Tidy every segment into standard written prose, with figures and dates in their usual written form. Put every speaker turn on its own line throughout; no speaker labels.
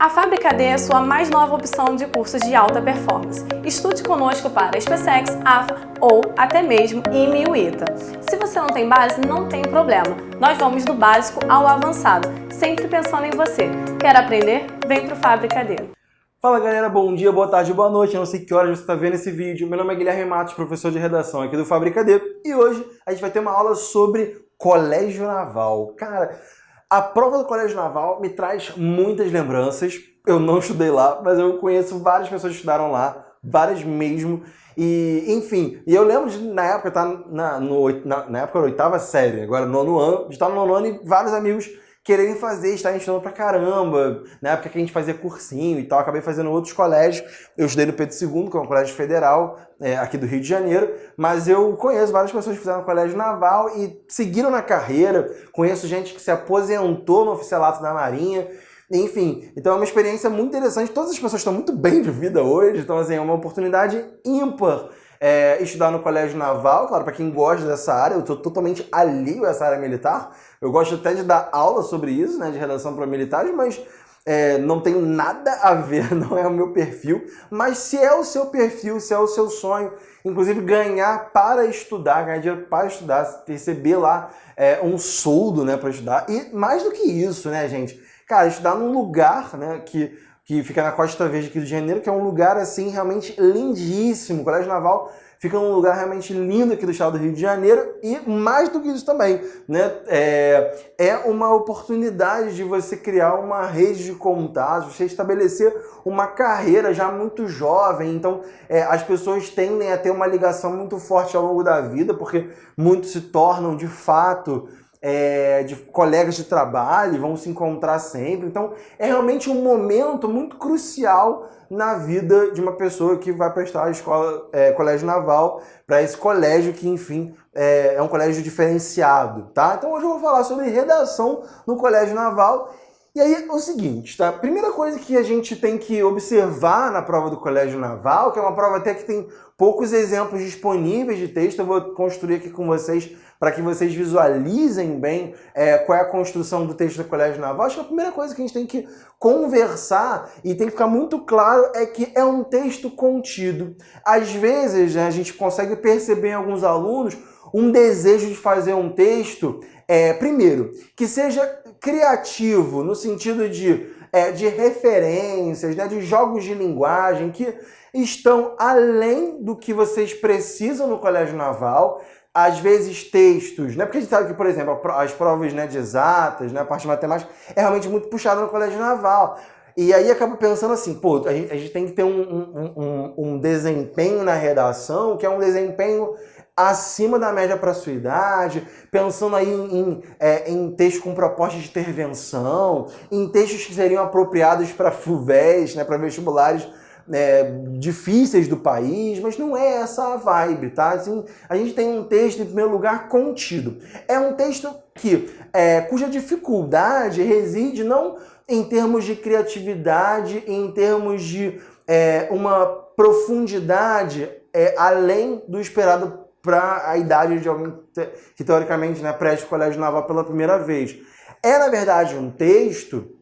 A Fábrica D é a sua mais nova opção de cursos de alta performance. Estude conosco para SpaceX, AFA ou até mesmo IME e UITA. Se você não tem base, não tem problema. Nós vamos do básico ao avançado, sempre pensando em você. Quer aprender? Vem para o Fábrica D.
Fala galera, bom dia, boa tarde, boa noite, eu não sei que horas você está vendo esse vídeo. Meu nome é Guilherme Matos, professor de redação aqui do Fábrica D, e hoje a gente vai ter uma aula sobre Colégio Naval. Cara, a prova do Colégio Naval me traz muitas lembranças. Eu não estudei lá, mas eu conheço várias pessoas que estudaram lá, várias mesmo. E, enfim, e eu lembro de, na época, na época da oitava série, agora nono ano, de estar no nono ano e vários amigos quererem fazer, estarem estudando pra caramba. Na época que a gente fazia cursinho e tal, acabei fazendo outros colégios. Eu estudei no Pedro II, que é um colégio federal aqui do Rio de Janeiro, mas eu conheço várias pessoas que fizeram colégio naval e seguiram na carreira. Conheço gente que se aposentou no oficialato da Marinha. Enfim, então é uma experiência muito interessante. Todas as pessoas estão muito bem de vida hoje, então assim, é uma oportunidade ímpar estudar no Colégio Naval. Claro, para quem gosta dessa área, eu estou totalmente alheio a essa área militar. Eu gosto até de dar aula sobre isso, né, de redação para militares, mas não tenho nada a ver, não é o meu perfil. Mas se é o seu perfil, se é o seu sonho, inclusive ganhar para estudar, ganhar dinheiro para estudar, receber lá um soldo, né, para estudar. E mais do que isso, né, gente? Cara, estudar num lugar, né, que fica na Costa Verde aqui do Rio de Janeiro, que é um lugar, assim, realmente lindíssimo. O Colégio Naval fica num lugar realmente lindo aqui do estado do Rio de Janeiro. E mais do que isso também, né, é uma oportunidade de você criar uma rede de contatos, você estabelecer uma carreira já muito jovem. Então, as pessoas tendem a ter uma ligação muito forte ao longo da vida, porque muitos se tornam, de fato, de colegas de trabalho, vão se encontrar sempre. Então é realmente um momento muito crucial na vida de uma pessoa que vai prestar a escola, colégio naval, para esse colégio que, enfim, é um colégio diferenciado, tá? Então hoje eu vou falar sobre redação no colégio naval. E aí é o seguinte, tá? Primeira coisa que a gente tem que observar na prova do Colégio Naval, que é uma prova até que tem poucos exemplos disponíveis de texto, eu vou construir aqui com vocês para que vocês visualizem bem qual é a construção do texto do Colégio Naval. Acho que a primeira coisa que a gente tem que conversar e tem que ficar muito claro é que é um texto contido. Às vezes, né, a gente consegue perceber em alguns alunos um desejo de fazer um texto, primeiro, que seja criativo, no sentido de referências, né, de jogos de linguagem que estão além do que vocês precisam no Colégio Naval. Às vezes textos, né? Porque a gente sabe que, por exemplo, as provas, né, de exatas, né, a parte de matemática, é realmente muito puxada no Colégio Naval. E aí acaba pensando assim, pô, a gente tem que ter um desempenho na redação, que é um desempenho acima da média para a sua idade, pensando aí em textos com propostas de intervenção, em textos que seriam apropriados para FUVEST, né, para vestibulares difíceis do país, mas não é essa a vibe, tá? Assim, a gente tem um texto, em primeiro lugar, contido. É um texto cuja dificuldade reside não em termos de criatividade, em termos de uma profundidade além do esperado para a idade de alguém que, teoricamente, né, presta o Colégio Naval pela primeira vez. É, na verdade, um texto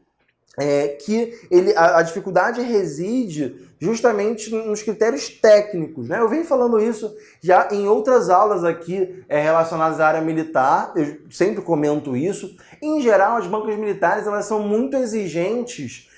que a dificuldade reside justamente nos critérios técnicos, né? Eu venho falando isso já em outras aulas aqui relacionadas à área militar, eu sempre comento isso. Em geral, as bancas militares elas são muito exigentes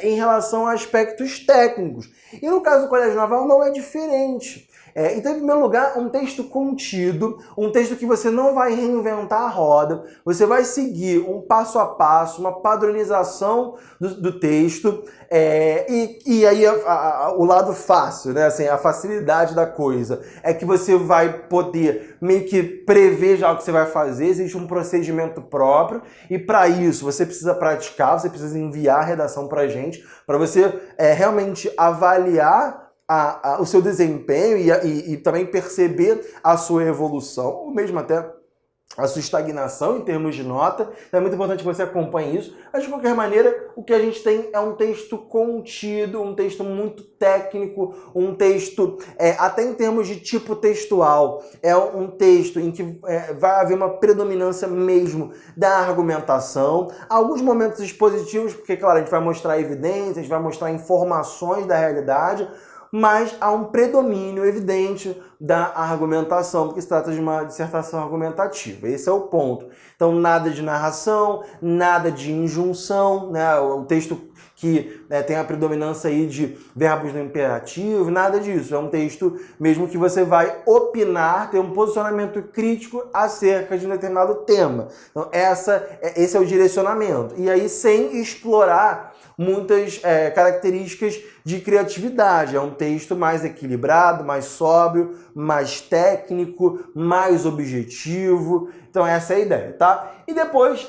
em relação a aspectos técnicos. E no caso do Colégio Naval não é diferente. Então, em primeiro lugar, um texto contido, um texto que você não vai reinventar a roda, você vai seguir um passo a passo, uma padronização do texto, e aí o lado fácil, né? Assim, a facilidade da coisa é que você vai poder meio que prever já o que você vai fazer, existe um procedimento próprio, e para isso você precisa praticar, você precisa enviar a redação para a gente, para você realmente avaliar o seu desempenho e também perceber a sua evolução, ou mesmo até a sua estagnação em termos de nota, então é muito importante que você acompanhe isso, mas de qualquer maneira o que a gente tem é um texto contido, um texto muito técnico, um texto até em termos de tipo textual, é um texto em que vai haver uma predominância mesmo da argumentação, alguns momentos expositivos, porque claro, a gente vai mostrar evidências, a gente vai mostrar informações da realidade, mas há um predomínio evidente da argumentação, porque se trata de uma dissertação argumentativa. Esse é o ponto. Então, nada de narração, nada de injunção, né? O texto que tem a predominância aí de verbos no imperativo, nada disso. É um texto mesmo que você vai opinar, ter um posicionamento crítico acerca de um determinado tema. Então, esse é o direcionamento. E aí, sem explorar muitas características de criatividade. É um texto mais equilibrado, mais sóbrio, mais técnico, mais objetivo. Então essa é a ideia, tá? E depois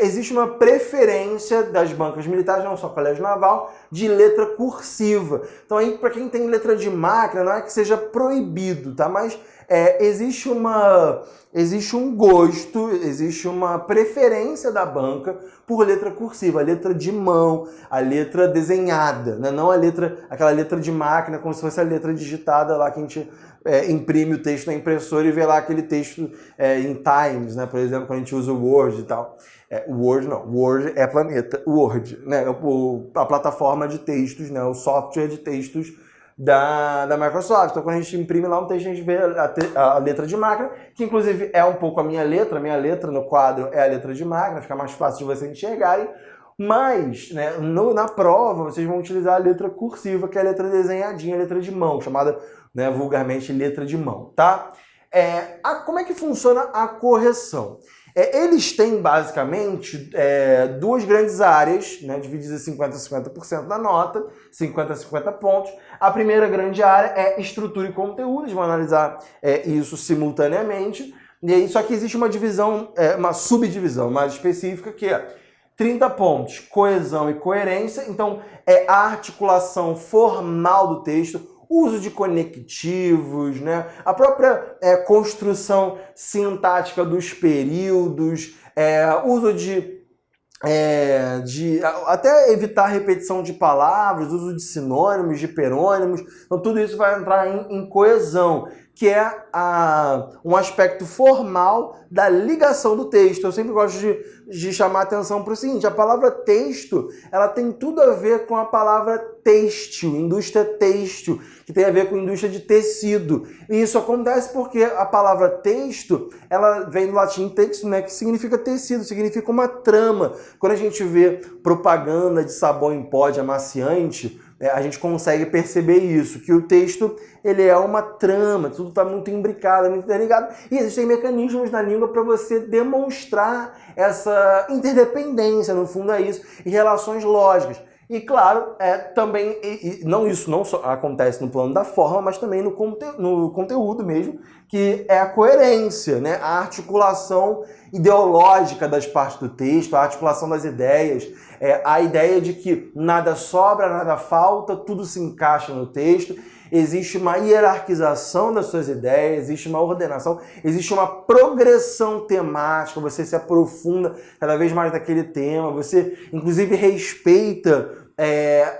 existe uma preferência das bancas militares, não só Colégio Naval, de letra cursiva. Então aí, para quem tem letra de máquina, não é que seja proibido, tá? Mas existe um gosto, existe uma preferência da banca por letra cursiva, a letra de mão, a letra desenhada, né? Não aquela letra de máquina, como se fosse a letra digitada lá que a gente imprime o texto na impressora e vê lá aquele texto em Times, né? Por exemplo, quando a gente usa o Word e tal. Word não, Word é planeta, Word, né? A plataforma de textos, né? O software de textos da Microsoft. Então, quando a gente imprime lá um texto, a gente vê a letra de máquina, que inclusive é um pouco a minha letra no quadro é a letra de máquina, fica mais fácil de vocês enxergarem, mas né, na prova vocês vão utilizar a letra cursiva, que é a letra desenhadinha, a letra de mão, chamada vulgarmente letra de mão, tá? Como é que funciona a correção? Eles têm, basicamente, duas grandes áreas, né, divididas em 50% a 50% da nota, 50 a 50 pontos. A primeira grande área é estrutura e conteúdo, eles vão analisar isso simultaneamente. E aí, só que existe uma divisão, uma subdivisão mais específica, que é 30 pontos, coesão e coerência. Então, é a articulação formal do texto, uso de conectivos, né? A própria construção sintática dos períodos, uso de até evitar repetição de palavras, uso de sinônimos, de hiperônimos. Então tudo isso vai entrar em coesão, que é um aspecto formal da ligação do texto. Eu sempre gosto de chamar a atenção para o seguinte: a palavra texto, ela tem tudo a ver com a palavra têxtil, indústria têxtil, que tem a ver com indústria de tecido. E isso acontece porque a palavra texto, ela vem do latim texto, né, que significa tecido, significa uma trama. Quando a gente vê propaganda de sabão em pó, de amaciante, a gente consegue perceber isso, que o texto ele é uma trama, tudo está muito imbricado, muito interligado, e existem mecanismos na língua para você demonstrar essa interdependência, no fundo é isso, e relações lógicas. E claro, também, isso não só acontece no plano da forma, mas também no conteúdo mesmo, que é a coerência, né? A articulação ideológica das partes do texto, a articulação das ideias, a ideia de que nada sobra, nada falta, tudo se encaixa no texto. Existe uma hierarquização das suas ideias, existe uma ordenação, existe uma progressão temática, você se aprofunda cada vez mais naquele tema, você inclusive respeita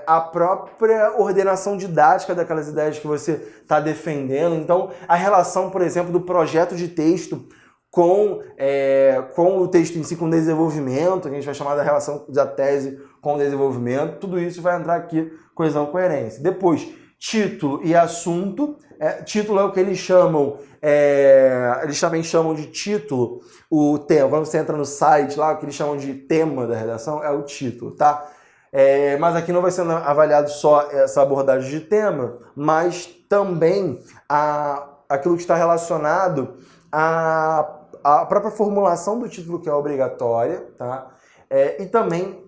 a própria ordenação didática daquelas ideias que você está defendendo. Então, a relação, por exemplo, do projeto de texto com o texto em si, com o desenvolvimento, que a gente vai chamar da relação da tese com o desenvolvimento, tudo isso vai entrar aqui, coesão, coerência. Depois, título e assunto. Título é o que eles chamam, eles também chamam de título, o tema. Quando você entra no site lá, o que eles chamam de tema da redação é o título, tá? Mas aqui não vai ser avaliado só essa abordagem de tema, mas também aquilo que está relacionado à própria formulação do título, que é obrigatória, tá? E também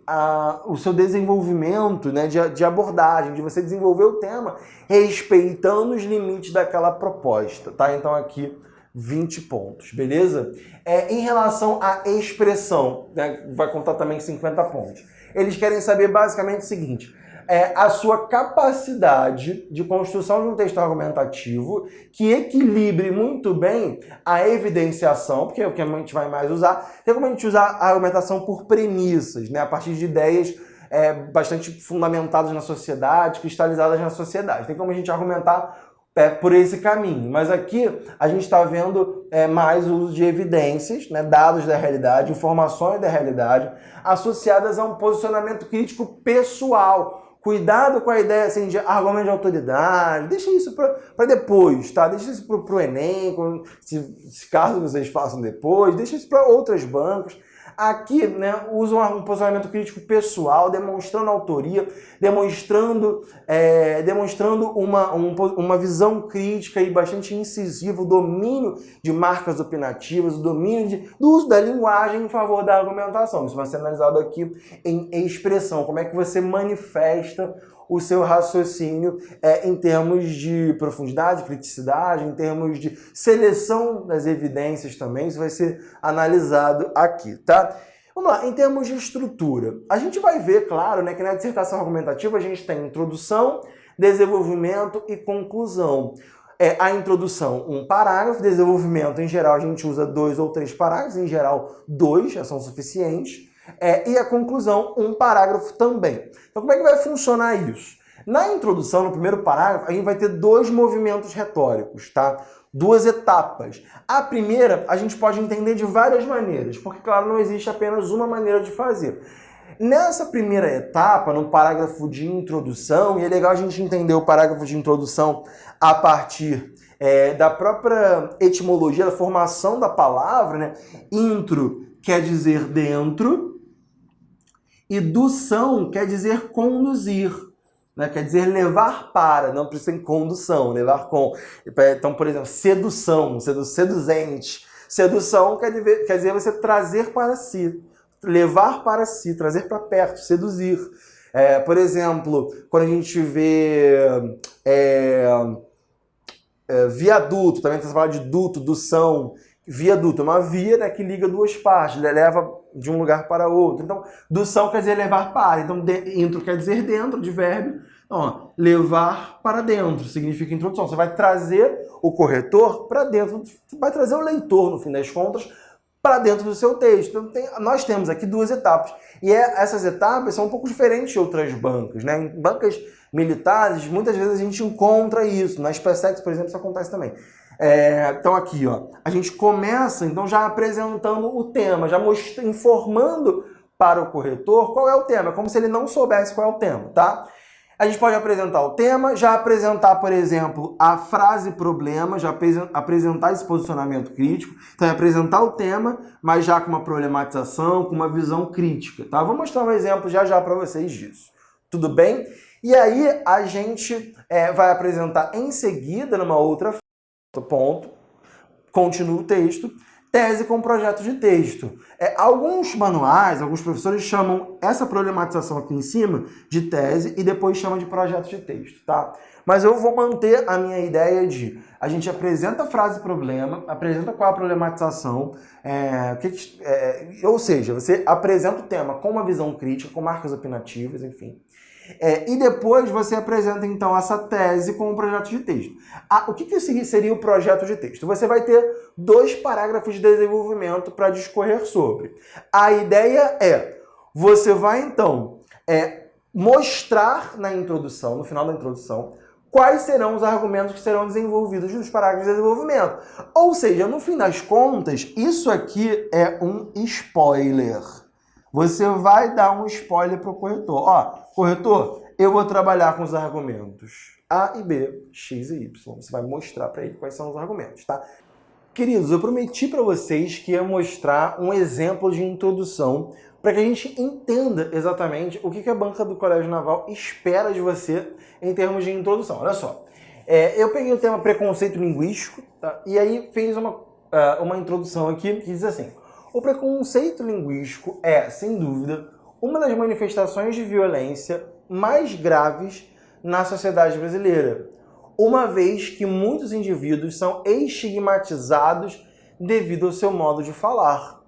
o seu desenvolvimento, né, de abordagem, de você desenvolver o tema respeitando os limites daquela proposta, tá? Então aqui 20 pontos, beleza? Em relação à expressão, né, vai contar também 50 pontos. Eles querem saber basicamente o seguinte: é a sua capacidade de construção de um texto argumentativo que equilibre muito bem a evidenciação, porque é o que a gente vai mais usar, tem como a gente usar a argumentação por premissas, né, a partir de ideias bastante fundamentadas na sociedade, cristalizadas na sociedade. Tem como a gente argumentar por esse caminho. Mas aqui a gente está vendo mais o uso de evidências, né, dados da realidade, informações da realidade, associadas a um posicionamento crítico pessoal. Cuidado com a ideia assim, de argumento de autoridade, deixa isso para depois, tá? Deixa isso para o Enem, se caso vocês façam depois, deixa isso para outras bancas. Aqui, né, usam um posicionamento crítico pessoal, demonstrando autoria, demonstrando uma visão crítica e bastante incisiva, o domínio de marcas opinativas, o domínio do uso da linguagem em favor da argumentação. Isso vai ser analisado aqui em expressão, como é que você manifesta o seu raciocínio em termos de profundidade, criticidade, em termos de seleção das evidências também, isso vai ser analisado aqui, tá? Vamos lá, em termos de estrutura, a gente vai ver, claro, né, que na dissertação argumentativa a gente tem introdução, desenvolvimento e conclusão. A introdução, um parágrafo, desenvolvimento, em geral, a gente usa 2 ou 3 parágrafos, em geral, 2 já são suficientes. E a conclusão, um parágrafo também. Então, como é que vai funcionar isso? Na introdução, no primeiro parágrafo, a gente vai ter 2 movimentos retóricos, tá? 2 etapas. A primeira, a gente pode entender de várias maneiras, porque, claro, não existe apenas uma maneira de fazer. Nessa primeira etapa, no parágrafo de introdução, e é legal a gente entender o parágrafo de introdução a partir da própria etimologia, da formação da palavra, né? Intro quer dizer dentro, e dução quer dizer conduzir, né? Quer dizer levar para, não precisa em condução, levar com. Então, por exemplo, sedução, seduzente. Sedução quer dizer você trazer para si, levar para si, trazer para perto, seduzir. Por exemplo, quando a gente vê viaduto, também você fala de duto, dução. Viaduto é uma via, né, que liga 2 partes, leva de um lugar para outro. Então, dução quer dizer levar para. Então, intro quer dizer dentro, de verbo. Então, ó, levar para dentro significa introdução. Você vai trazer o corretor para dentro, vai trazer o leitor, no fim das contas, para dentro do seu texto. Então, nós temos aqui 2 etapas. E essas etapas são um pouco diferentes de outras bancas, né? Em bancas militares, muitas vezes a gente encontra isso. Na SpaceX, por exemplo, isso acontece também. Então aqui, ó, a gente começa então já apresentando o tema, já informando para o corretor qual é o tema, como se ele não soubesse qual é o tema, tá? A gente pode apresentar o tema, já apresentar, por exemplo, a frase problema, já apresentar esse posicionamento crítico, então apresentar o tema, mas já com uma problematização, com uma visão crítica, tá? Vou mostrar um exemplo já para vocês disso. Tudo bem? E aí a gente vai apresentar em seguida, numa outra ponto, continua o texto, tese com projeto de texto. Alguns manuais, alguns professores chamam essa problematização aqui em cima de tese e depois chamam de projeto de texto, tá? Mas eu vou manter a minha ideia de a gente apresenta a frase problema, apresenta qual a problematização, ou seja, você apresenta o tema com uma visão crítica, com marcas opinativas, enfim. E depois você apresenta, então, essa tese com um projeto de texto. O que seria o projeto de texto? Você vai ter 2 parágrafos de desenvolvimento para discorrer sobre. A ideia você vai, então, mostrar na introdução, no final da introdução, quais serão os argumentos que serão desenvolvidos nos parágrafos de desenvolvimento. Ou seja, no fim das contas, isso aqui é um spoiler. Você vai dar um spoiler para o corretor. Corretor, eu vou trabalhar com os argumentos A e B, X e Y. Você vai mostrar para ele quais são os argumentos, tá? Queridos, eu prometi para vocês que ia mostrar um exemplo de introdução para que a gente entenda exatamente o que a banca do Colégio Naval espera de você em termos de introdução. Olha só, eu peguei o tema preconceito linguístico, tá? E aí fiz uma introdução aqui que diz assim: o preconceito linguístico é, sem dúvida, uma das manifestações de violência mais graves na sociedade brasileira, uma vez que muitos indivíduos são estigmatizados devido ao seu modo de falar.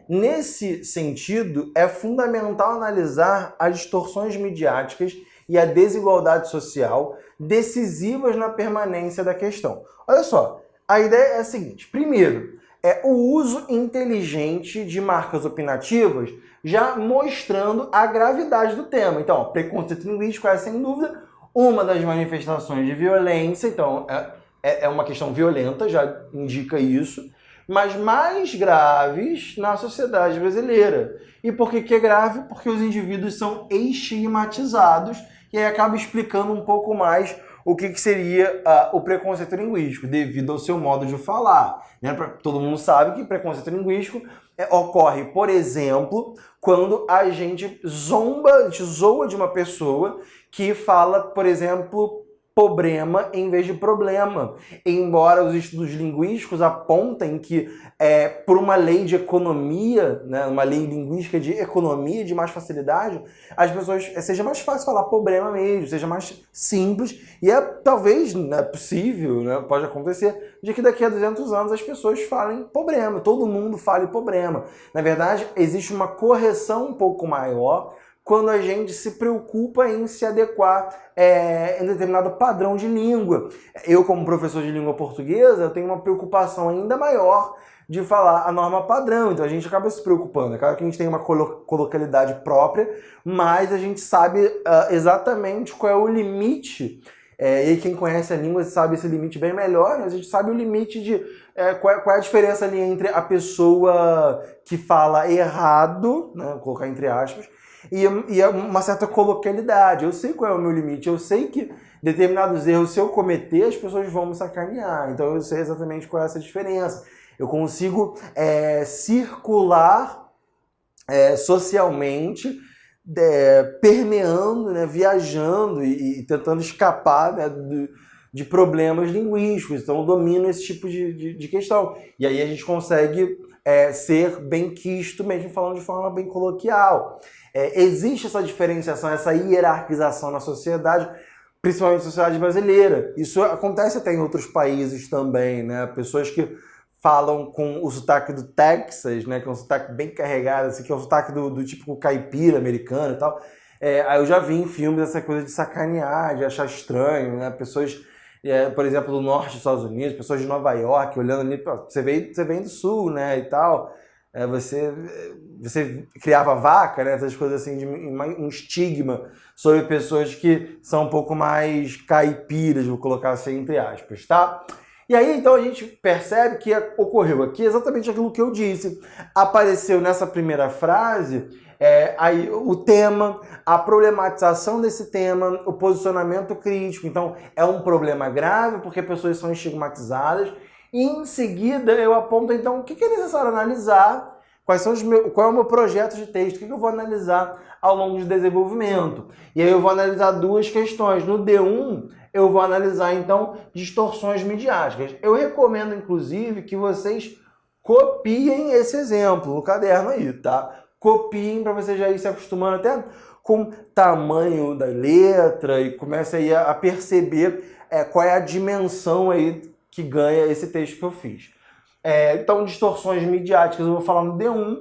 Nesse sentido, é fundamental analisar as distorções midiáticas e a desigualdade social decisivas na permanência da questão. Olha só, a ideia é a seguinte. Primeiro, o uso inteligente de marcas opinativas, já mostrando a gravidade do tema. Então, preconceito linguístico é, sem dúvida, uma das manifestações de violência. Então, é uma questão violenta, já indica isso, mas mais graves na sociedade brasileira. E por que é grave? Porque os indivíduos são estigmatizados, e aí acaba explicando um pouco mais o que seria o preconceito linguístico, devido ao seu modo de falar. Né? Todo mundo sabe que preconceito linguístico ocorre, por exemplo, quando a gente zoa de uma pessoa que fala, por exemplo, problema em vez de problema. Embora os estudos linguísticos apontem que, por uma lei de economia, né, uma lei linguística de economia, de mais facilidade, as pessoas seja mais fácil falar problema mesmo, seja mais simples, e talvez, é possível, né, pode acontecer, de que daqui a 200 anos as pessoas falem problema, todo mundo fale problema. Na verdade, existe uma correção um pouco maior quando a gente se preocupa em se adequar em determinado padrão de língua. Eu, como professor de língua portuguesa, eu tenho uma preocupação ainda maior de falar a norma padrão. Então a gente acaba se preocupando. É claro que a gente tem uma colocalidade própria, mas a gente sabe exatamente qual é o limite. E quem conhece a língua sabe esse limite bem melhor, né? A gente sabe o limite de qual é a diferença ali entre a pessoa que fala errado, né? Vou colocar entre aspas, e uma certa coloquialidade. Eu sei qual é o meu limite, eu sei que determinados erros, se eu cometer, as pessoas vão me sacanear. Então eu sei exatamente qual é essa diferença. Eu consigo circular socialmente, permeando, né, viajando e tentando escapar, né, de problemas linguísticos. Então eu domino esse tipo de questão. E aí a gente consegue ser bem quisto, mesmo falando de forma bem coloquial. Existe essa diferenciação, essa hierarquização na sociedade, principalmente na sociedade brasileira. Isso acontece até em outros países também, né? Pessoas que falam com o sotaque do Texas, né? Que é um sotaque bem carregado, assim, que é um sotaque do tipo caipira americano e tal. Aí eu já vi em filmes essa coisa de sacanear, de achar estranho, né? Pessoas, por exemplo, do norte dos Estados Unidos, pessoas de Nova York, olhando ali, você vem do sul, né, e tal. Você criava vaca, né, essas coisas assim, de um estigma sobre pessoas que são um pouco mais caipiras, vou colocar assim entre aspas, tá? E aí, então, a gente percebe que ocorreu aqui exatamente aquilo que eu disse. Apareceu nessa primeira frase aí o tema, a problematização desse tema, o posicionamento crítico. Então, é um problema grave porque pessoas são estigmatizadas. E em seguida, eu aponto, então, o que é necessário analisar, qual é o meu projeto de texto, o que eu vou analisar ao longo do desenvolvimento. E aí eu vou analisar duas questões. No D1, eu vou analisar, então, distorções midiáticas. Eu recomendo, inclusive, que vocês copiem esse exemplo no caderno aí, tá? Copiem para você já ir se acostumando até com o tamanho da letra e comece aí a perceber qual é a dimensão aí que ganha esse texto que eu fiz. Então, distorções midiáticas eu vou falar no D1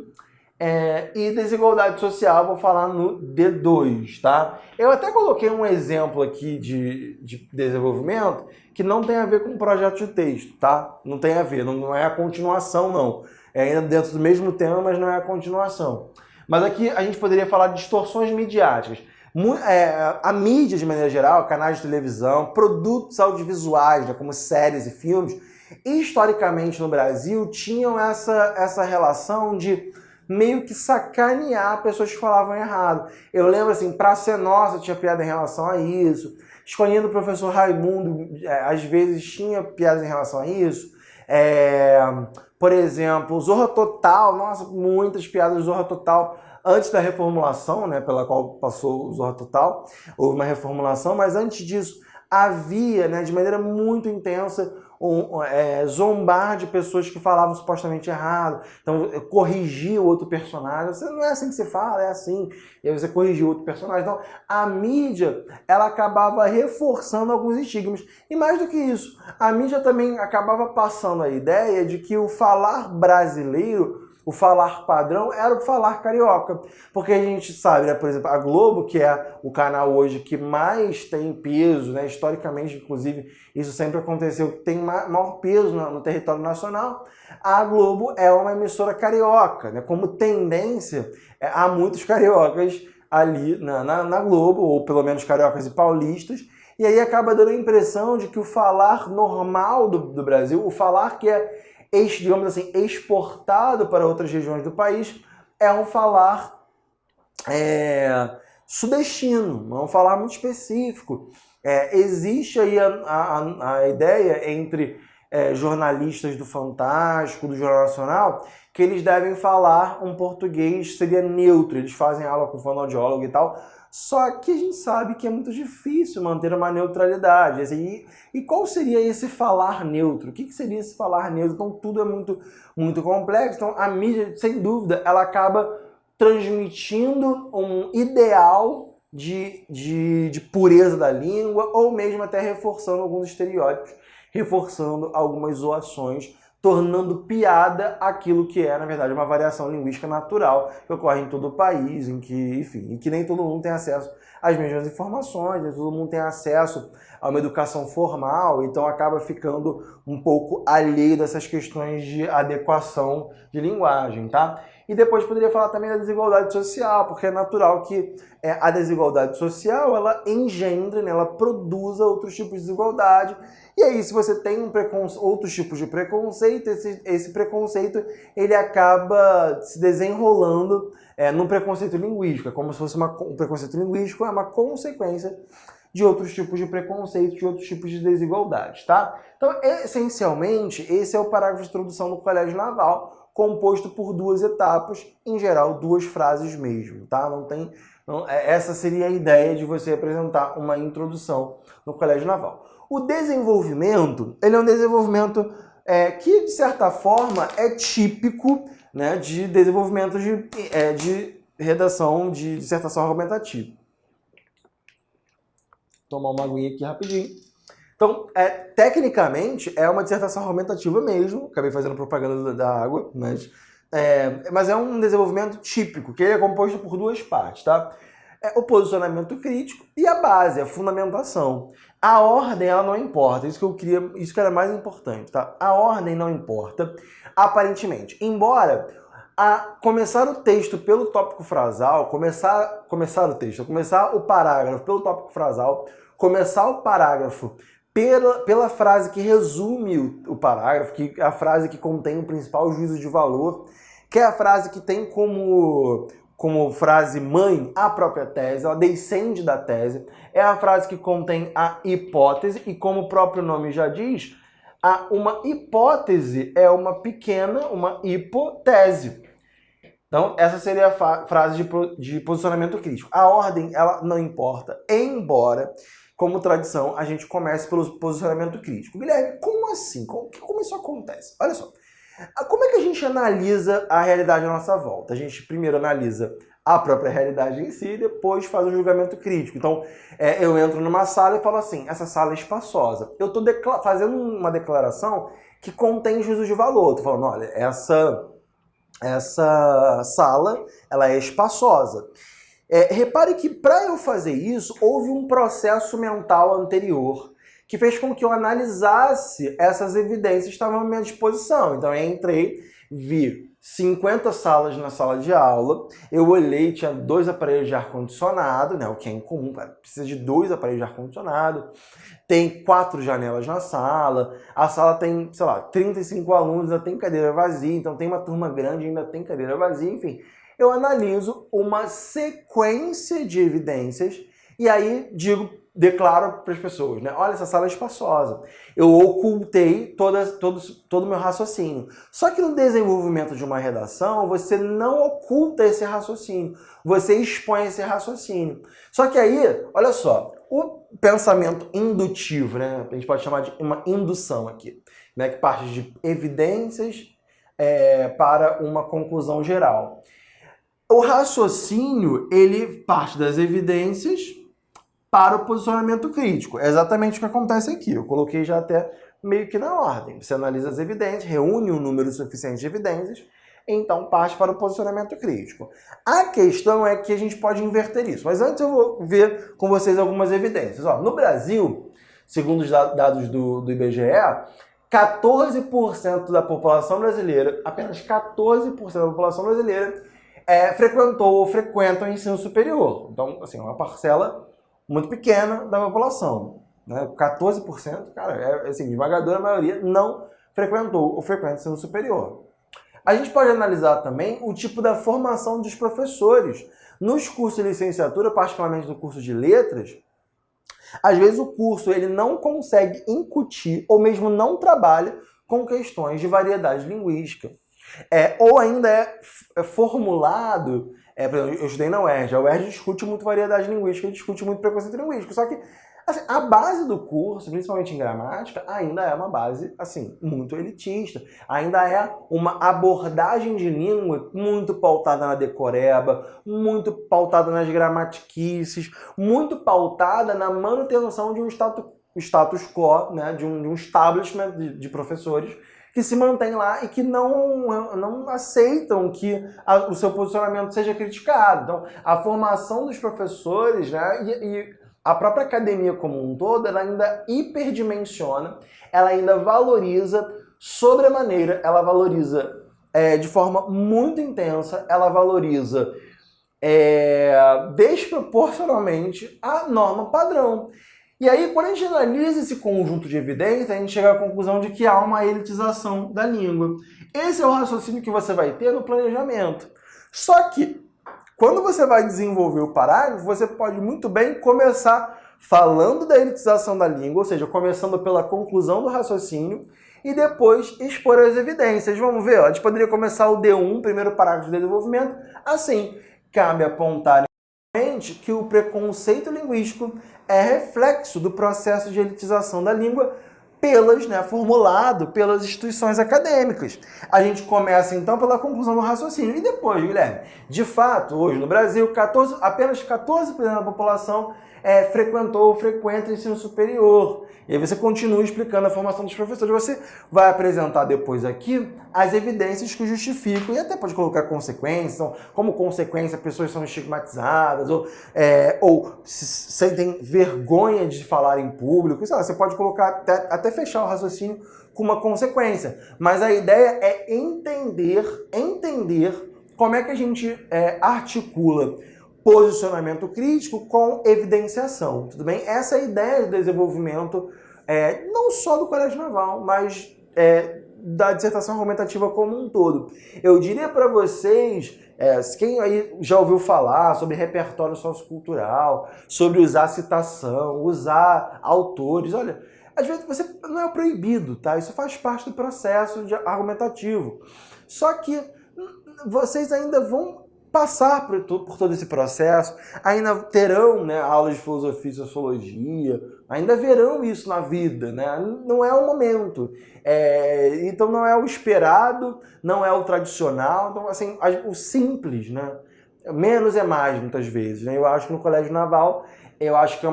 e desigualdade social eu vou falar no D2, tá? Eu até coloquei um exemplo aqui de desenvolvimento que não tem a ver com o projeto de texto, tá? Não tem a ver, não é a continuação, não. É ainda dentro do mesmo tema, mas não é a continuação. Mas aqui a gente poderia falar de distorções midiáticas. A mídia, de maneira geral, canais de televisão, produtos audiovisuais, né, como séries e filmes, historicamente no Brasil, tinham essa relação de meio que sacanear pessoas que falavam errado. Eu lembro assim, Praça é Nossa tinha piada em relação a isso, Escolinha do Professor Raimundo, às vezes tinha piadas em relação a isso. Por exemplo, Zorra Total, nossa, muitas piadas de Zorra Total. Antes da reformulação, né, pela qual passou o Zorra Total, houve uma reformulação, mas antes disso havia, né, de maneira muito intensa, zombar de pessoas que falavam supostamente errado. Então, corrigir o outro personagem. Não é assim que você fala, é assim. E aí você corrigiu outro personagem. Então, a mídia, ela acabava reforçando alguns estigmas. E mais do que isso, a mídia também acabava passando a ideia de que o falar brasileiro o falar padrão era o falar carioca. Porque a gente sabe, né, por exemplo, a Globo, que é o canal hoje que mais tem peso, né, historicamente, inclusive, isso sempre aconteceu, que tem maior peso no território nacional, a Globo é uma emissora carioca, né, como tendência, há muitos cariocas ali na Globo, ou pelo menos cariocas e paulistas, e aí acaba dando a impressão de que o falar normal do Brasil, o falar que é, digamos assim, exportado para outras regiões do país, é um falar sudestino, é um falar muito específico. Existe aí a ideia entre jornalistas do Fantástico, do Jornal Nacional, que eles devem falar um português, seria neutro, eles fazem aula com fonoaudiólogo e tal, só que a gente sabe que é muito difícil manter uma neutralidade. Assim, e qual seria esse falar neutro? O que seria esse falar neutro? Então tudo é muito, muito complexo. Então a mídia, sem dúvida, ela acaba transmitindo um ideal de pureza da língua, ou mesmo até reforçando alguns estereótipos, reforçando algumas zoações, tornando piada aquilo que é, na verdade, uma variação linguística natural que ocorre em todo o país, em que, enfim, em que nem todo mundo tem acesso às mesmas informações, nem todo mundo tem acesso a uma educação formal, então acaba ficando um pouco alheio dessas questões de adequação de linguagem, tá? E depois poderia falar também da desigualdade social, porque é natural que a desigualdade social, ela engendra, né, ela produza outros tipos de desigualdade. E aí, se você tem outros tipos de preconceito, esse preconceito ele acaba se desenrolando num preconceito linguístico. É como se fosse um preconceito linguístico, é uma consequência de outros tipos de preconceito, de outros tipos de desigualdades, tá? Então, essencialmente, esse é o parágrafo de introdução do Colégio Naval, composto por 2 etapas, em geral 2 frases mesmo, tá? Essa seria a ideia de você apresentar uma introdução no Colégio Naval. O desenvolvimento, ele é um desenvolvimento que, de certa forma, é típico, né, de desenvolvimento de redação de dissertação argumentativa. Vou tomar uma aguinha aqui rapidinho. Então, tecnicamente, é uma dissertação argumentativa mesmo. Acabei fazendo propaganda da água, mas é um desenvolvimento típico, que ele é composto por 2 partes, tá? O posicionamento crítico e a base, a fundamentação. A ordem, ela não importa, isso que era mais importante, tá? A ordem não importa, aparentemente. Embora começar o texto pelo tópico frasal, começar o parágrafo pelo tópico frasal, começar o parágrafo pela frase que resume o parágrafo, que é a frase que contém o principal juízo de valor, que é a frase que tem como frase mãe a própria tese, ela descende da tese, é a frase que contém a hipótese, e como o próprio nome já diz, uma hipótese é uma hipótese. Então, essa seria a frase de posicionamento crítico. A ordem, ela não importa, embora, como tradição, a gente comece pelo posicionamento crítico. Guilherme, como assim? Como isso acontece? Olha só. Como é que a gente analisa a realidade à nossa volta? A gente primeiro analisa a própria realidade em si, depois faz o julgamento crítico. Então, eu entro numa sala e falo assim, essa sala é espaçosa. Eu estou fazendo uma declaração que contém juízo de valor. Estou falando, olha, essa sala ela é espaçosa. Repare que para eu fazer isso, houve um processo mental anterior que fez com que eu analisasse essas evidências que estavam à minha disposição. Então eu entrei, vi 50 salas na sala de aula, eu olhei, tinha 2 aparelhos de ar-condicionado, né, o que é incomum, precisa de 2 aparelhos de ar-condicionado, tem 4 janelas na sala, a sala tem, sei lá, 35 alunos, ainda tem cadeira vazia, então tem uma turma grande, ainda tem cadeira vazia, enfim. Eu analiso uma sequência de evidências e aí declaro para as pessoas, né? Olha, essa sala é espaçosa. Eu ocultei todo o meu raciocínio. Só que no desenvolvimento de uma redação, você não oculta esse raciocínio. Você expõe esse raciocínio. Só que aí, olha só, o pensamento indutivo, né? A gente pode chamar de uma indução aqui, né? Que parte de evidências para uma conclusão geral. O raciocínio, ele parte das evidências para o posicionamento crítico. É exatamente o que acontece aqui. Eu coloquei já até meio que na ordem. Você analisa as evidências, reúne um número suficiente de evidências, então parte para o posicionamento crítico. A questão é que a gente pode inverter isso, mas antes eu vou ver com vocês algumas evidências. Ó, no Brasil, segundo os dados do IBGE, 14% da população brasileira, apenas 14% da população brasileira frequentou ou frequenta o ensino superior. Então, assim, é uma parcela muito pequena da população. Né? 14%, cara, assim, esmagadora maioria não frequentou ou frequenta o ensino superior. A gente pode analisar também o tipo da formação dos professores. Nos cursos de licenciatura, particularmente no curso de letras, às vezes o curso ele não consegue incutir ou mesmo não trabalha com questões de variedade linguística. Ou ainda é formulado, por exemplo, eu estudei na UERJ, a UERJ discute muito variedade linguística, discute muito preconceito linguístico, só que assim, a base do curso, principalmente em gramática, ainda é uma base assim, muito elitista, ainda é uma abordagem de língua muito pautada na decoreba, muito pautada nas gramatiquices, muito pautada na manutenção de um status quo, né, de um establishment de professores que se mantém lá e que não aceitam que o seu posicionamento seja criticado. Então, a formação dos professores, né, e a própria academia como um todo, ela ainda hiperdimensiona, ela ainda valoriza sobremaneira, ela valoriza de forma muito intensa, ela valoriza desproporcionalmente a norma padrão. E aí, quando a gente analisa esse conjunto de evidências, a gente chega à conclusão de que há uma elitização da língua. Esse é o raciocínio que você vai ter no planejamento. Só que, quando você vai desenvolver o parágrafo, você pode muito bem começar falando da elitização da língua, ou seja, começando pela conclusão do raciocínio, e depois expor as evidências. Vamos ver, ó, a gente poderia começar o D1, primeiro parágrafo de desenvolvimento, assim: cabe apontar que o preconceito linguístico é reflexo do processo de elitização da língua formulado pelas instituições acadêmicas. A gente começa então pela conclusão do raciocínio. E depois, Guilherme, de fato, hoje no Brasil, apenas 14% da população frequentou ou frequenta o ensino superior. E aí você continua explicando a formação dos professores. Você vai apresentar depois aqui as evidências que justificam, e até pode colocar consequências. Então, como consequência, pessoas são estigmatizadas, ou sentem vergonha de falar em público. Sei lá, você pode colocar até fechar o raciocínio com uma consequência. Mas a ideia é entender como é que a gente articula posicionamento crítico com evidenciação, tudo bem? Essa é a ideia do desenvolvimento não só do Colégio Naval, mas da dissertação argumentativa como um todo. Eu diria para vocês, quem aí já ouviu falar sobre repertório sociocultural, sobre usar citação, usar autores, olha, às vezes você não é proibido, tá? Isso faz parte do processo argumentativo. Só que vocês ainda vão passar por todo esse processo, ainda terão, né, aulas de filosofia e sociologia, ainda verão isso na vida, né? Não é o momento. Então não é o esperado, não é o tradicional, então assim, o simples, né? Menos é mais, muitas vezes, né? Eu acho que no Colégio Naval, eu acho que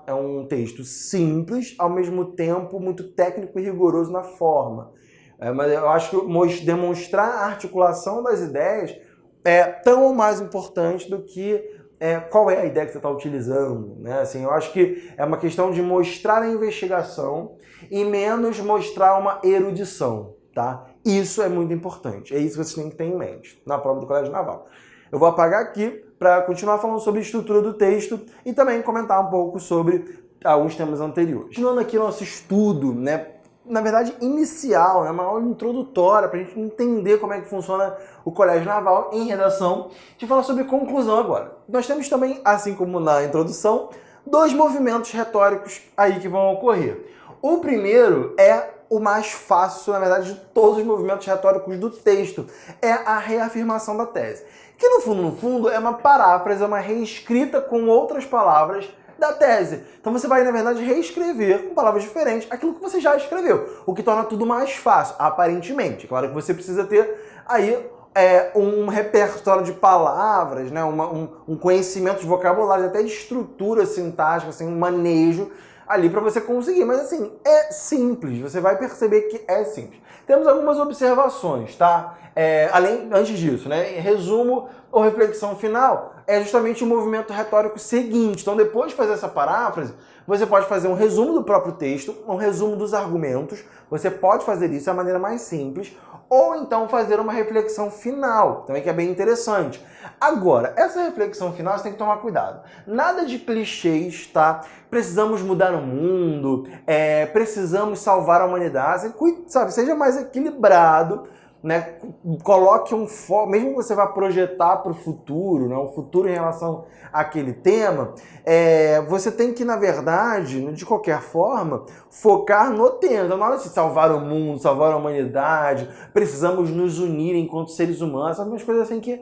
é um texto simples, ao mesmo tempo muito técnico e rigoroso na forma. Mas eu acho que demonstrar a articulação das ideias é tão ou mais importante do que qual é a ideia que você está utilizando, né? Assim, eu acho que é uma questão de mostrar a investigação e menos mostrar uma erudição, tá? Isso é muito importante, é isso que você tem que ter em mente na prova do Colégio Naval. Eu vou apagar aqui para continuar falando sobre a estrutura do texto e também comentar um pouco sobre alguns temas anteriores. Continuando aqui nosso estudo, né? Na verdade, inicial, né? Uma aula introdutória para a gente entender como é que funciona o Colégio Naval em redação. A gente fala sobre conclusão agora. Nós temos também, assim como na introdução, 2 movimentos retóricos aí que vão ocorrer. O primeiro é o mais fácil, na verdade, de todos os movimentos retóricos do texto. É a reafirmação da tese. Que no fundo, é uma paráfrase, é uma reescrita com outras palavras da tese. Então você vai, na verdade, reescrever com palavras diferentes aquilo que você já escreveu, o que torna tudo mais fácil, aparentemente. Claro que você precisa ter aí um repertório de palavras, né? um conhecimento de vocabulário, até de estrutura sintática, assim, um manejo ali para você conseguir. Mas assim, é simples, você vai perceber que é simples. Temos algumas observações, tá? Antes disso, né? Em resumo ou reflexão final, é justamente o movimento retórico seguinte. Então, depois de fazer essa paráfrase, você pode fazer um resumo do próprio texto, um resumo dos argumentos, você pode fazer isso da maneira mais simples, ou então fazer uma reflexão final, também que é bem interessante. Agora, essa reflexão final você tem que tomar cuidado. Nada de clichês, tá? Precisamos mudar o mundo, precisamos salvar a humanidade, sabe? Seja mais equilibrado, né? Coloque um foco, mesmo que você vá projetar para o futuro, né? Um futuro em relação àquele tema, você tem que, na verdade, de qualquer forma, focar no tema. Então, na hora de salvar o mundo, salvar a humanidade, precisamos nos unir enquanto seres humanos, algumas coisas assim que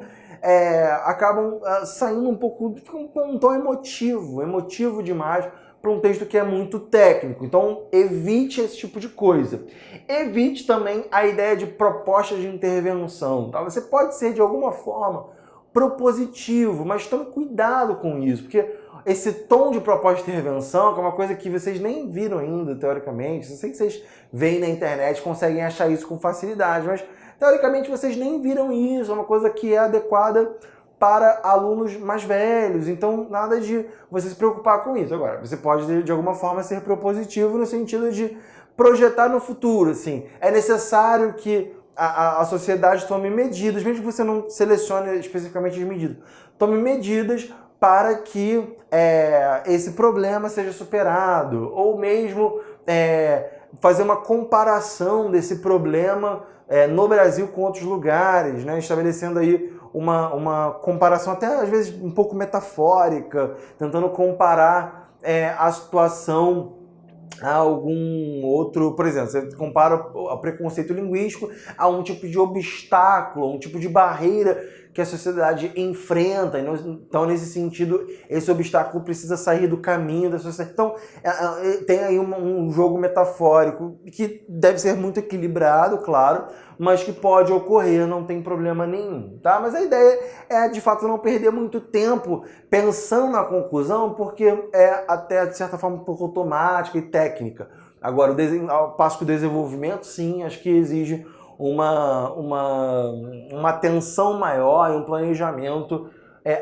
acabam saindo um pouco, fica um tom emotivo demais para um texto que é muito técnico. Então, evite esse tipo de coisa. Evite também a ideia de proposta de intervenção. Tá? Você pode ser, de alguma forma, propositivo, mas tome cuidado com isso, porque esse tom de proposta de intervenção, que é uma coisa que vocês nem viram ainda, teoricamente, eu sei que vocês veem na internet, conseguem achar isso com facilidade, mas, teoricamente, vocês nem viram isso, é uma coisa que é adequada para alunos mais velhos, então nada de você se preocupar com isso. Agora, você pode de alguma forma ser propositivo no sentido de projetar no futuro, assim. É necessário que a sociedade tome medidas, mesmo que você não selecione especificamente as medidas, tome medidas para que esse problema seja superado, ou mesmo fazer uma comparação desse problema no Brasil com outros lugares, né? Estabelecendo aí uma comparação até às vezes um pouco metafórica, tentando comparar a situação a algum outro, por exemplo, você compara o preconceito linguístico a um tipo de obstáculo, um tipo de barreira que a sociedade enfrenta. Então, nesse sentido, esse obstáculo precisa sair do caminho da sociedade. Então, tem aí um jogo metafórico que deve ser muito equilibrado, claro, mas que pode ocorrer, não tem problema nenhum, tá? Mas a ideia é, de fato, não perder muito tempo pensando na conclusão, porque é até, de certa forma, um pouco automática e técnica. Agora, ao passo que o desenvolvimento, sim, acho que exige uma atenção maior e um planejamento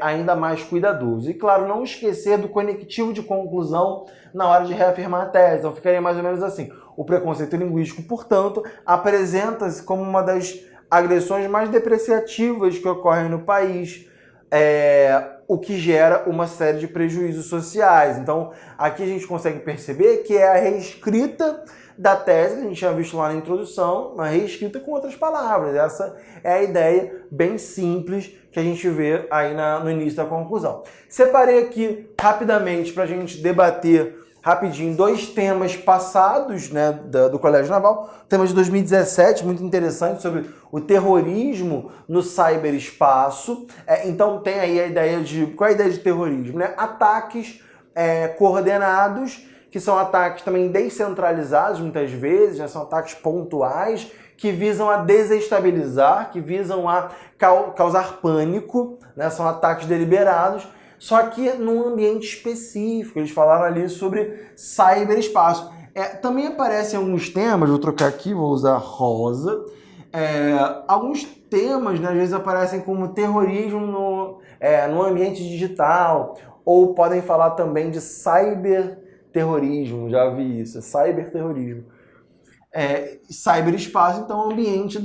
ainda mais cuidadoso. E, claro, não esquecer do conectivo de conclusão na hora de reafirmar a tese. Então, ficaria mais ou menos assim. O preconceito linguístico, portanto, apresenta-se como uma das agressões mais depreciativas que ocorrem no país, o que gera uma série de prejuízos sociais. Então, aqui a gente consegue perceber que é a reescrita da tese, que a gente tinha visto lá na introdução, uma reescrita com outras palavras. Essa é a ideia bem simples que a gente vê aí no início da conclusão. Separei aqui rapidamente para a gente debater rapidinho dois temas passados, né, do Colégio Naval. Tema de 2017, muito interessante, sobre o terrorismo no cyberespaço. Então tem aí a ideia de... Qual é a ideia de terrorismo? Né? Ataques coordenados, que são ataques também descentralizados muitas vezes, né? São ataques pontuais, que visam a desestabilizar, que visam a causar pânico, né? São ataques deliberados, só que num ambiente específico. Eles falaram ali sobre cyberespaço. Também aparecem alguns temas, vou trocar aqui, vou usar rosa. Alguns temas, né, às vezes aparecem como terrorismo no ambiente digital, ou podem falar também de cyberterrorismo, já vi isso, cyberterrorismo. Cyberespaço, então, ambiente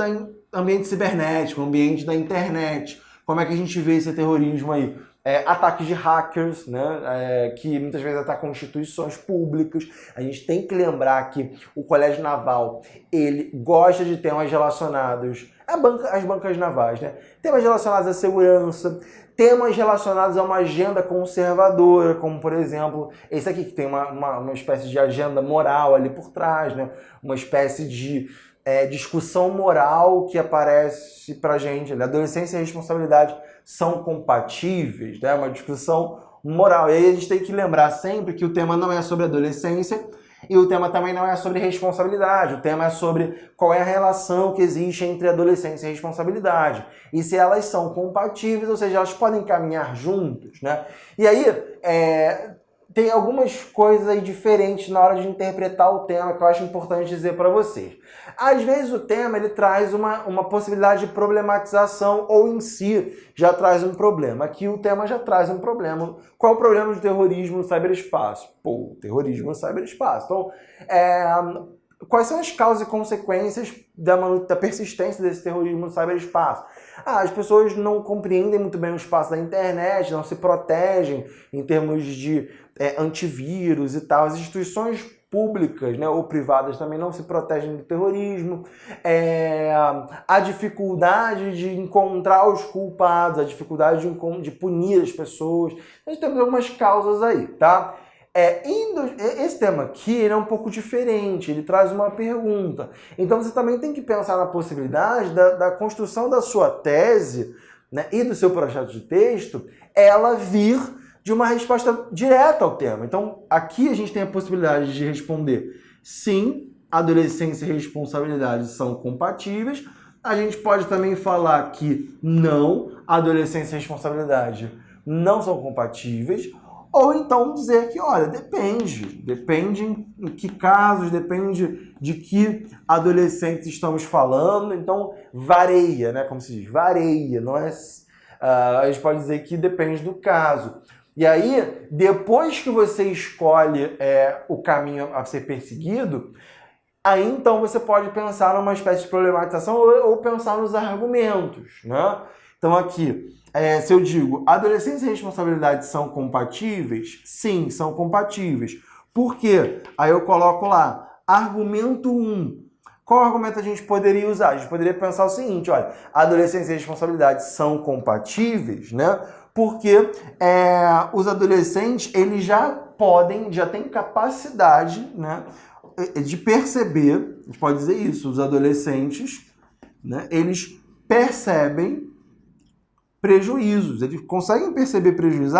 cibernético, ambiente da internet. Como é que a gente vê esse terrorismo aí? Ataques de hackers, né, que muitas vezes atacam instituições públicas. A gente tem que lembrar que o Colégio Naval, ele gosta de temas relacionados às bancas navais, né? Temas relacionados à segurança, temas relacionados a uma agenda conservadora, como, por exemplo, esse aqui, que tem uma espécie de agenda moral ali por trás, né? Uma espécie de discussão moral que aparece pra gente. Né? Adolescência e responsabilidade são compatíveis, né? Uma discussão moral. E aí a gente tem que lembrar sempre que o tema não é sobre adolescência e o tema também não é sobre responsabilidade. O tema é sobre qual é a relação que existe entre adolescência e responsabilidade. E se elas são compatíveis, ou seja, elas podem caminhar juntos, né? E aí, tem algumas coisas aí diferentes na hora de interpretar o tema que eu acho importante dizer para vocês. Às vezes o tema ele traz uma possibilidade de problematização ou em si já traz um problema. Aqui o tema já traz um problema. Qual é o problema do terrorismo no ciberespaço? Pô, terrorismo no ciberespaço. Então, quais são as causas e consequências da persistência desse terrorismo no ciberespaço? As pessoas não compreendem muito bem o espaço da internet, não se protegem em termos de antivírus e tal. As instituições públicas, né, ou privadas também não se protegem do terrorismo. A dificuldade de encontrar os culpados, a dificuldade de punir as pessoas. Nós temos algumas causas aí, tá? Esse tema aqui ele é um pouco diferente, ele traz uma pergunta. Então você também tem que pensar na possibilidade da construção da sua tese, né, e do seu projeto de texto, ela vir de uma resposta direta ao tema. Então aqui a gente tem a possibilidade de responder sim, adolescência e responsabilidade são compatíveis. A gente pode também falar que não, adolescência e responsabilidade não são compatíveis. Ou então dizer que, olha, depende em que casos, depende de que adolescentes estamos falando, então varia, né? Como se diz, varia, não é? A gente pode dizer que depende do caso. E aí, depois que você escolhe o caminho a ser perseguido, aí então você pode pensar numa espécie de problematização ou pensar nos argumentos, né? Então aqui, se eu digo adolescência e responsabilidade são compatíveis, sim, são compatíveis. Por quê? Aí eu coloco lá, argumento 1. Qual argumento a gente poderia usar? A gente poderia pensar o seguinte, olha, adolescência e responsabilidade são compatíveis, né? Porque os adolescentes, eles já têm capacidade, né, de perceber, a gente pode dizer isso, os adolescentes, né, eles percebem prejuízos, eles conseguem perceber prejuízo.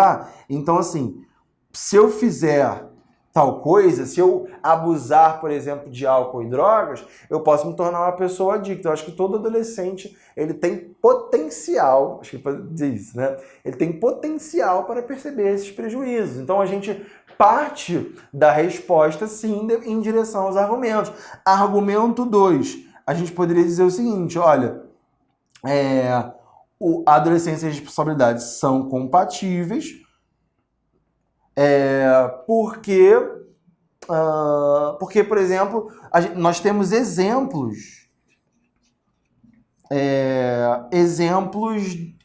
Então assim, se eu fizer tal coisa, se eu abusar, por exemplo, de álcool e drogas, eu posso me tornar uma pessoa adicta. Eu acho que todo adolescente, ele tem potencial, acho que pode dizer isso, né? Ele tem potencial para perceber esses prejuízos. Então a gente parte da resposta, sim, em direção aos argumentos. Argumento 2, a gente poderia dizer o seguinte, olha, a adolescência e a responsabilidade são compatíveis, porque, por exemplo, nós temos exemplos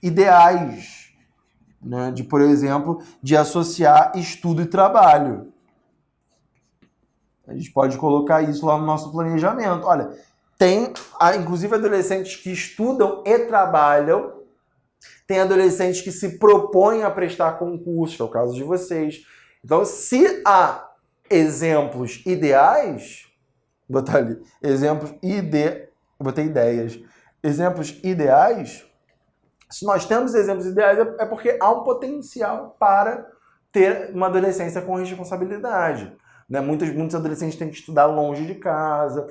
ideais, né, por exemplo, de associar estudo e trabalho. A gente pode colocar isso lá no nosso planejamento. Olha, tem, inclusive, adolescentes que estudam e trabalham. Tem adolescentes que se propõem a prestar concurso, que é o caso de vocês. Então, se há exemplos ideais, vou botar ali, botei ideias. Exemplos ideais, se nós temos exemplos ideais, é porque há um potencial para ter uma adolescência com responsabilidade. Né? Muitos adolescentes têm que estudar longe de casa,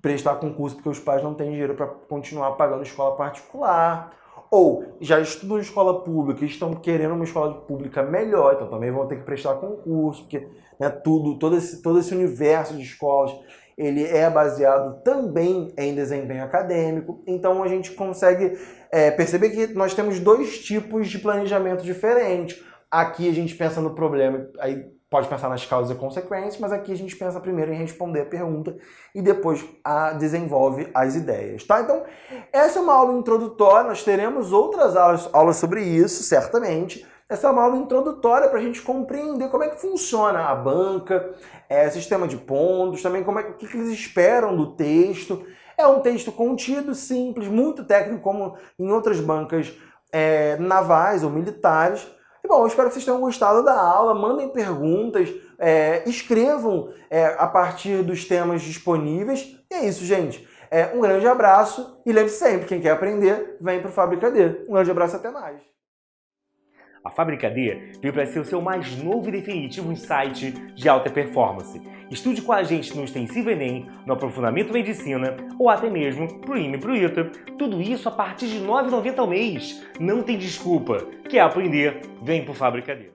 prestar concurso porque os pais não têm dinheiro para continuar pagando escola particular. Ou já estudam em escola pública e estão querendo uma escola pública melhor, então também vão ter que prestar concurso, porque, né, todo esse universo de escolas, ele é baseado também em desempenho acadêmico. Então a gente consegue perceber que nós temos dois tipos de planejamento diferentes. Aqui a gente pensa no problema, aí pode pensar nas causas e consequências, mas aqui a gente pensa primeiro em responder a pergunta e depois desenvolve as ideias, tá? Então, essa é uma aula introdutória, nós teremos outras aulas sobre isso, certamente. Essa é uma aula introdutória para a gente compreender como é que funciona a banca, sistema de pontos, também o que eles esperam do texto. É um texto contido, simples, muito técnico, como em outras bancas navais ou militares. Bom, eu espero que vocês tenham gostado da aula, mandem perguntas, escrevam a partir dos temas disponíveis. E é isso, gente. Um grande abraço e lembre-se sempre, quem quer aprender, vem para o Fábrica D. Um grande abraço e até mais.
A Fábrica D veio para ser o seu mais novo e definitivo insight de alta performance. Estude com a gente no Extensivo Enem, no Aprofundamento Medicina ou até mesmo pro IME e pro ITA. Tudo isso a partir de R$ 9,90 ao mês. Não tem desculpa. Quer aprender? Vem pro Fábrica D.